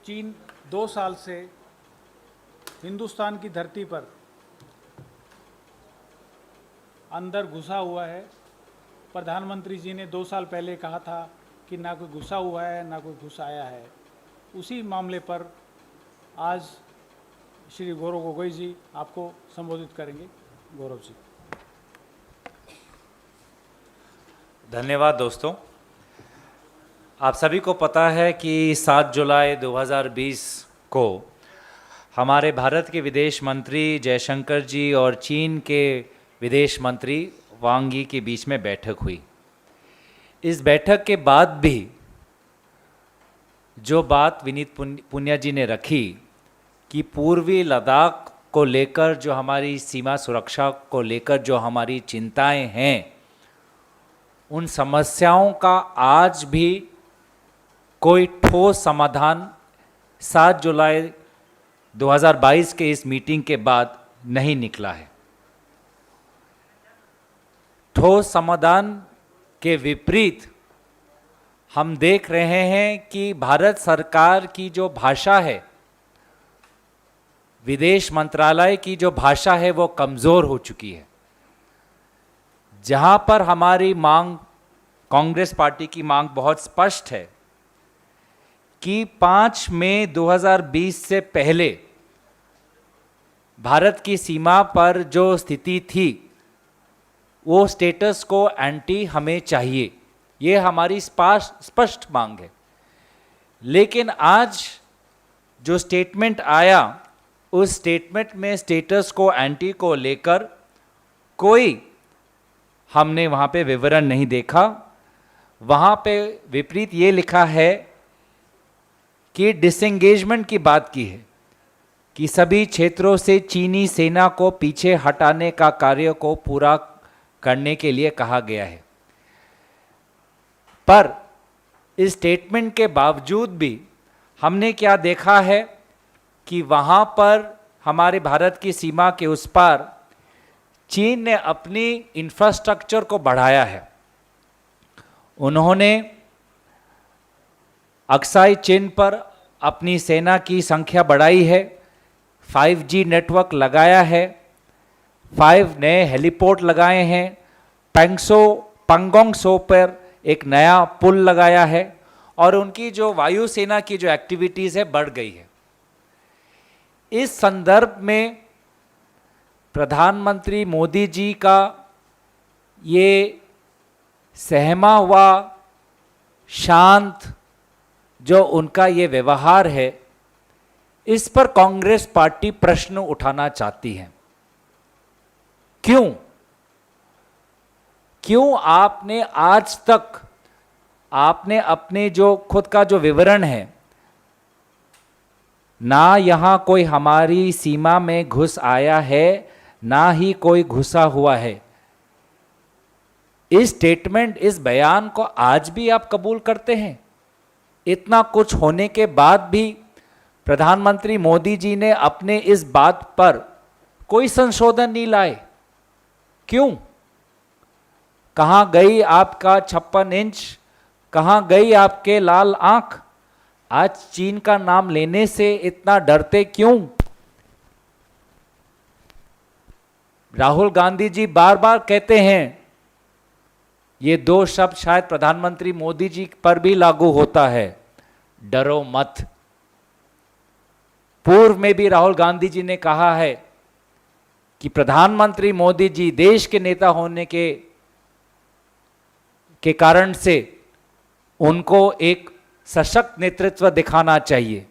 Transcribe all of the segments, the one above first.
चीन 2 साल से हिंदुस्तान की धरती पर अंदर घुसा हुआ है। प्रधानमंत्री जी ने 2 साल पहले कहा था कि ना कोई घुसा हुआ है ना कोई घुस आया है। उसी मामले पर आज श्री गौरव गोगोई जी आपको संबोधित करेंगे। गौरव जी। धन्यवाद दोस्तों। आप सभी को पता है कि 7 जुलाई 2020 को हमारे भारत के विदेश मंत्री जयशंकर जी और चीन के विदेश मंत्री वांग यी के बीच में बैठक हुई। इस बैठक के बाद भी जो बात विनीत पुनिया जी ने रखी कि पूर्वी लद्दाख को लेकर जो हमारी सीमा सुरक्षा को लेकर जो हमारी चिंताएं हैं, उन समस्याओं का आज भी कोई ठोस समाधान 7 जुलाई 2022 के इस मीटिंग के बाद नहीं निकला है। ठोस समाधान के विपरीत हम देख रहे हैं कि भारत सरकार की जो भाषा है, विदेश मंत्रालय की जो भाषा है, वो कमज़ोर हो चुकी है। जहां पर हमारी मांग, कांग्रेस पार्टी की मांग बहुत स्पष्ट है कि 5 मई 2020 से पहले भारत की सीमा पर जो स्थिति थी, वो स्टेटस को एंटी हमें चाहिए। ये हमारी स्पष्ट मांग है। लेकिन आज जो स्टेटमेंट आया, उस स्टेटमेंट में स्टेटस को एंटी को लेकर कोई हमने वहाँ पे विवरण नहीं देखा। वहाँ पे विपरीत ये लिखा है कि डिसएंगेजमेंट की बात की है कि सभी क्षेत्रों से चीनी सेना को पीछे हटाने का कार्य को पूरा करने के लिए कहा गया है। पर इस स्टेटमेंट के बावजूद भी हमने क्या देखा है कि वहाँ पर हमारे भारत की सीमा के उस पार चीन ने अपनी इंफ्रास्ट्रक्चर को बढ़ाया है। उन्होंने अक्साई चीन पर अपनी सेना की संख्या बढ़ाई है, 5G नेटवर्क लगाया है, 5 नए हेलीपोर्ट लगाए हैं, पंगोंग सो पर एक नया पुल लगाया है और उनकी जो वायुसेना की जो एक्टिविटीज़ है बढ़ गई है। इस संदर्भ में प्रधानमंत्री मोदी जी का ये सहमा हुआ शांत जो उनका ये व्यवहार है, इस पर कांग्रेस पार्टी प्रश्न उठाना चाहती है। क्यों आपने आज तक आपने अपने जो खुद का जो विवरण है, ना यहाँ कोई हमारी सीमा में घुस आया है, ना ही कोई घुसा हुआ है। इस स्टेटमेंट, इस बयान को आज भी आप कबूल करते हैं? इतना कुछ होने के बाद भी प्रधानमंत्री मोदी जी ने अपने इस बात पर कोई संशोधन नहीं लाए। क्यों? कहाँ गई आपका 56 इंच? कहाँ गई आपके लाल आंख? आज चीन का नाम लेने से इतना डरते क्यों? राहुल गांधी जी बार बार कहते हैं, ये 2 शब्द शायद प्रधानमंत्री मोदी जी पर भी लागू होता है, डरो मत। पूर्व में भी राहुल गांधी जी ने कहा है कि प्रधानमंत्री मोदी जी देश के नेता होने के कारण से उनको एक सशक्त नेतृत्व दिखाना चाहिए,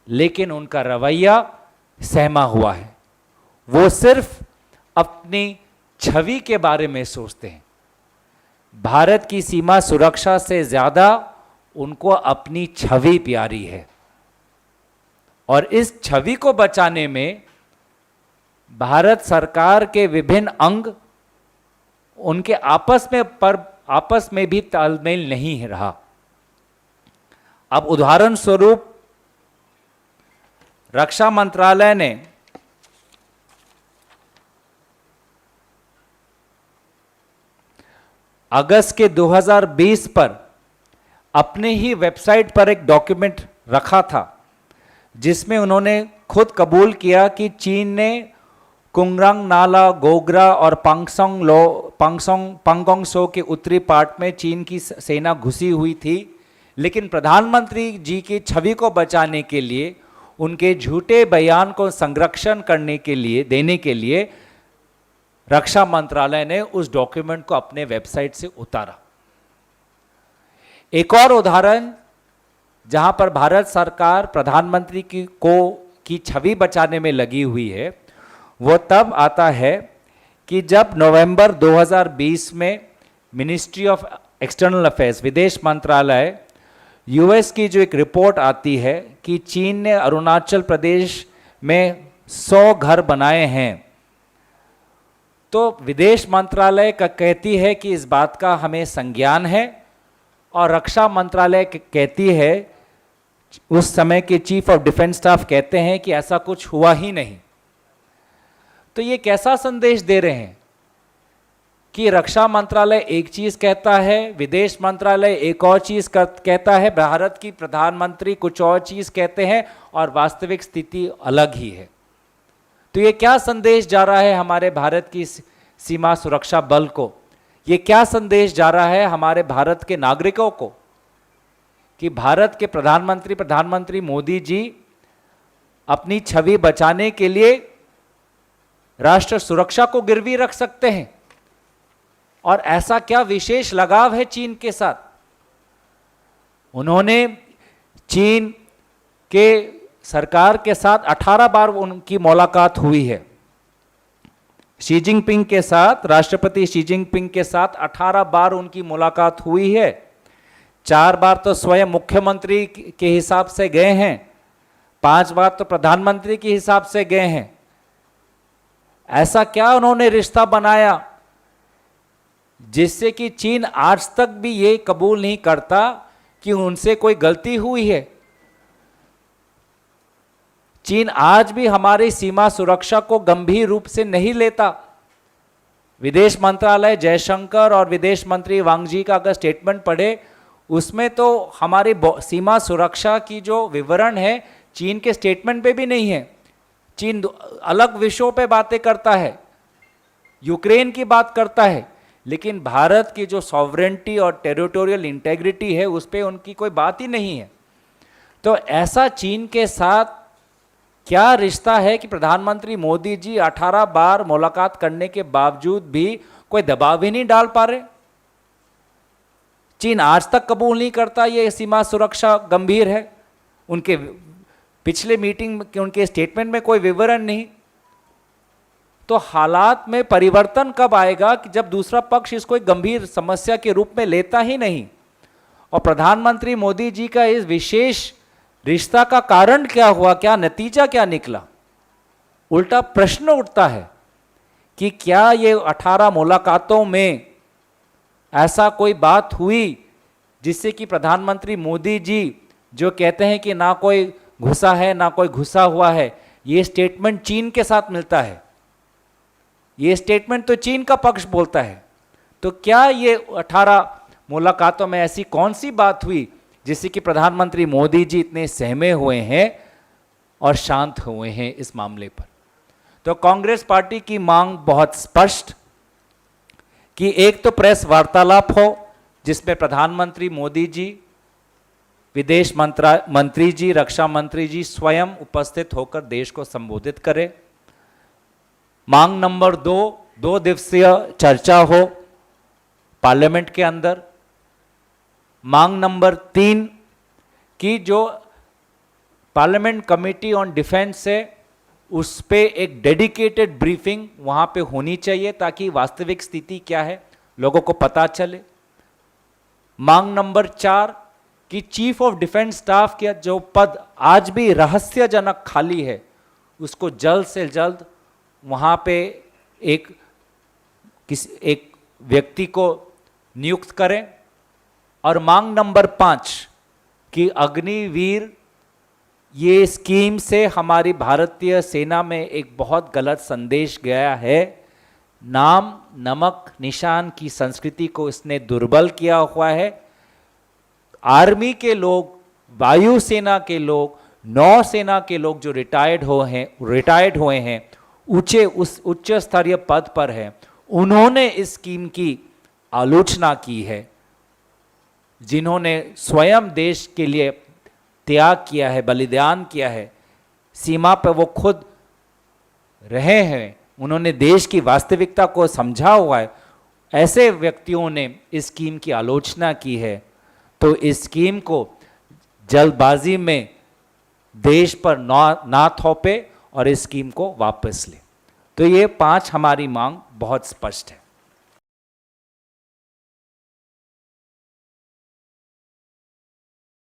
लेकिन उनका रवैया सहमा हुआ है। वो सिर्फ अपनी छवि के बारे में सोचते हैं। भारत की सीमा सुरक्षा से ज्यादा उनको अपनी छवि प्यारी है, और इस छवि को बचाने में भारत सरकार के विभिन्न अंग उनके आपस में भी तालमेल नहीं रहा। अब उदाहरण स्वरूप रक्षा मंत्रालय ने अगस्त के 2020 पर अपने ही वेबसाइट पर एक डॉक्यूमेंट रखा था जिसमें उन्होंने खुद कबूल किया कि चीन ने कुंगरंग नाला, गोग्रा और पांगोंग सो के उत्तरी पार्ट में चीन की सेना घुसी हुई थी, लेकिन प्रधानमंत्री जी की छवि को बचाने के लिए, उनके झूठे बयान को संरक्षण करने के लिए, देने के लिए रक्षा मंत्रालय ने उस डॉक्यूमेंट को अपने वेबसाइट से उतारा। एक और उदाहरण जहां पर भारत सरकार प्रधानमंत्री की छवि बचाने में लगी हुई है, वो तब आता है कि जब नवंबर 2020 में मिनिस्ट्री ऑफ एक्सटर्नल अफेयर्स, विदेश मंत्रालय, यूएस की जो एक रिपोर्ट आती है कि चीन ने अरुणाचल प्रदेश में 100 घर बनाए हैं, तो विदेश मंत्रालय का कहती है कि इस बात का हमें संज्ञान है, और रक्षा मंत्रालय कहती है, उस समय के चीफ ऑफ डिफेंस स्टाफ कहते हैं कि ऐसा कुछ हुआ ही नहीं। तो ये कैसा संदेश दे रहे हैं कि रक्षा मंत्रालय एक चीज कहता है, विदेश मंत्रालय एक और चीज कहता है, भारत की प्रधानमंत्री कुछ और चीज कहते हैं, और वास्तविक स्थिति अलग ही है। तो ये क्या संदेश जा रहा है हमारे भारत की सीमा सुरक्षा बल को? ये क्या संदेश जा रहा है हमारे भारत के नागरिकों को कि भारत के प्रधानमंत्री मोदी जी अपनी छवि बचाने के लिए राष्ट्र सुरक्षा को गिरवी रख सकते हैं? और ऐसा क्या विशेष लगाव है चीन के साथ? उन्होंने चीन के सरकार के साथ 18 बार उनकी मुलाकात हुई है। शी जिनपिंग के साथ, राष्ट्रपति शी जिनपिंग के साथ 18 बार उनकी मुलाकात हुई है। 4 बार तो स्वयं मुख्यमंत्री के हिसाब से गए हैं, 5 बार तो प्रधानमंत्री के हिसाब से गए हैं। ऐसा क्या उन्होंने रिश्ता बनाया जिससे कि चीन आज तक भी ये कबूल नहीं करता कि उनसे कोई गलती हुई है? चीन आज भी हमारी सीमा सुरक्षा को गंभीर रूप से नहीं लेता। विदेश मंत्रालय जयशंकर और विदेश मंत्री वांग जी का अगर स्टेटमेंट पढ़े, उसमें तो हमारी सीमा सुरक्षा की जो विवरण है चीन के स्टेटमेंट पे भी नहीं है। चीन अलग विषयों पे बातें करता है, यूक्रेन की बात करता है, लेकिन भारत की जो सॉवरेंटी और टेरिटोरियल इंटेग्रिटी है उस पर उनकी कोई बात ही नहीं है। तो ऐसा चीन के साथ क्या रिश्ता है कि प्रधानमंत्री मोदी जी 18 बार मुलाकात करने के बावजूद भी कोई दबाव ही नहीं डाल पा रहे? चीन आज तक कबूल नहीं करता ये सीमा सुरक्षा गंभीर है। उनके पिछले मीटिंग के उनके स्टेटमेंट में कोई विवरण नहीं। तो हालात में परिवर्तन कब आएगा कि जब दूसरा पक्ष इसको एक गंभीर समस्या के रूप में लेता ही नहीं? और प्रधानमंत्री मोदी जी का इस विशेष रिश्ता का कारण क्या हुआ, क्या नतीजा क्या निकला? उल्टा प्रश्न उठता है कि क्या ये 18 मुलाकातों में ऐसा कोई बात हुई जिससे कि प्रधानमंत्री मोदी जी जो कहते हैं कि ना कोई घुसा है ना कोई घुसा हुआ है, ये स्टेटमेंट चीन के साथ मिलता है? ये स्टेटमेंट तो चीन का पक्ष बोलता है। तो क्या ये 18 मुलाकातों में ऐसी कौन सी बात हुई जिससे कि प्रधानमंत्री मोदी जी इतने सहमे हुए हैं और शांत हुए हैं इस मामले पर? तो कांग्रेस पार्टी की मांग बहुत स्पष्ट कि एक तो प्रेस वार्तालाप हो जिसमें प्रधानमंत्री मोदी जी, विदेश मंत्री जी, रक्षा मंत्री जी स्वयं उपस्थित होकर देश को संबोधित करें। मांग नंबर 2 दिवसीय चर्चा हो पार्लियामेंट के अंदर। मांग नंबर 3 की जो पार्लियामेंट कमेटी ऑन डिफेंस है उस पे एक डेडिकेटेड ब्रीफिंग वहां पे होनी चाहिए ताकि वास्तविक स्थिति क्या है लोगों को पता चले। मांग नंबर 4 कि चीफ ऑफ डिफेंस स्टाफ का जो पद आज भी रहस्यजनक खाली है उसको जल्द से जल्द वहां पे एक व्यक्ति को नियुक्त करें। और मांग नंबर 5 कि अग्निवीर ये स्कीम से हमारी भारतीय सेना में एक बहुत गलत संदेश गया है। नाम नमक निशान की संस्कृति को इसने दुर्बल किया हुआ है। आर्मी के लोग, वायुसेना के लोग नौसेना के लोग जो रिटायर्ड हुए हैं, उच्च स्तरीय पद पर है, उन्होंने इस स्कीम की आलोचना की है। जिन्होंने स्वयं देश के लिए त्याग किया है, बलिदान किया है, सीमा पर वो खुद रहे हैं, उन्होंने देश की वास्तविकता को समझा हुआ है, ऐसे व्यक्तियों ने इस स्कीम की आलोचना की है। तो इस स्कीम को जल्दबाजी में देश पर ना थोपे और इस स्कीम को वापस ले। तो ये 5 हमारी मांग बहुत स्पष्ट है।